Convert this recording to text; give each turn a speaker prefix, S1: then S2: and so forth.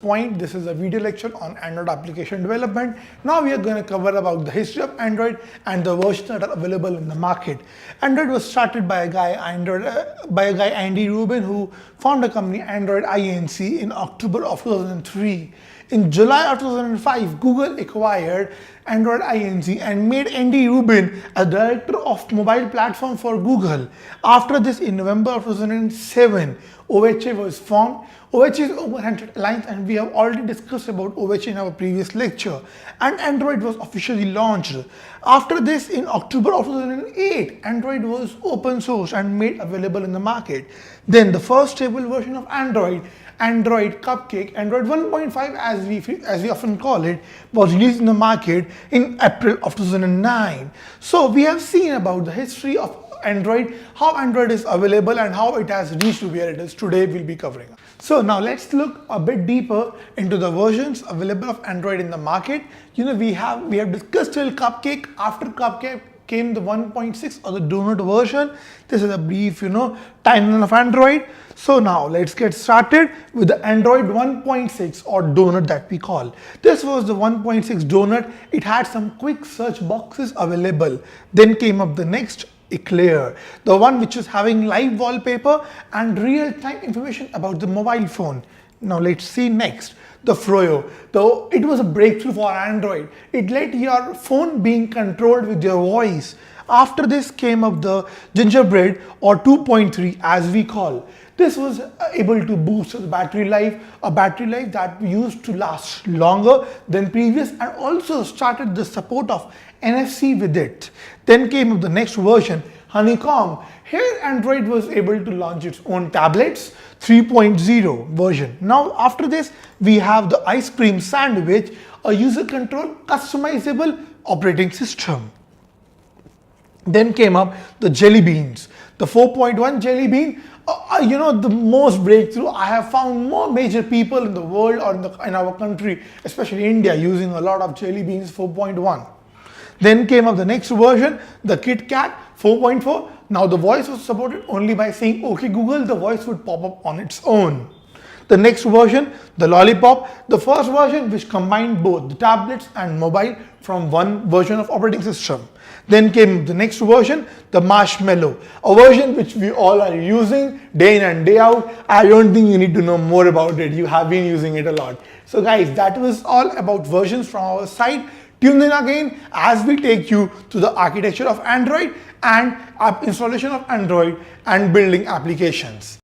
S1: point. This is a video lecture on Android application development. Now we are going to cover about the history of Android and the versions that are available in the market. Android was started by a guy, Andy Rubin, who founded a company Android Inc. in October of 2003. In July of 2005, Google acquired Android Inc. and made Andy Rubin a director of mobile platform for Google. After this, in November of 2007, OHA was formed. OHA is Open Handset Alliance, and we have already discussed about OHA in our previous lecture. And Android was officially launched. After this, in October of 2008, Android was open source and made available in the market. Then the first stable version of Android Cupcake, Android 1.5 as we often call it, was released in the market in April of 2009. So we have seen about the history of Android, how Android is available and how it has reached to where it is today. We'll be covering. So now let's look a bit deeper into the versions available of Android in the market. We have discussed till Cupcake. After Cupcake came the 1.6 or the donut version. This is a brief timeline of Android. So now let's get started with the Android 1.6 or donut that we call. This was the 1.6 donut. It had some quick search boxes available. Then came up the next Eclair, the one which is having live wallpaper and real-time information about the mobile phone. Now let's see next. The Froyo, though it was a breakthrough for Android. It let your phone being controlled with your voice. After this came up the Gingerbread or 2.3 as we call. This was able to boost the battery life, a battery life that used to last longer than previous, and also started the support of NFC with it. Then came up the next version, Honeycomb. Here Android was able to launch its own tablets, 3.0 version. Now after this we have the Ice Cream Sandwich, a user controlled customizable operating system. Then came up the Jelly Beans, the 4.1 Jelly Bean. The most breakthrough. I have found more major people in the world or in our country, especially India, using a lot of Jelly Beans 4.1. Then came up the next version, the KitKat 4.4. Now the voice was supported only by saying OK Google, the voice would pop up on its own. The next version, the Lollipop, the first version which combined both the tablets and mobile from one version of operating system. Then came the next version, the Marshmallow, a version which we all are using day in and day out. I don't think you need to know more about it. You have been using it a lot. So guys, that was all about versions from our side. Tune in again as we take you to the architecture of Android and installation of Android and building applications.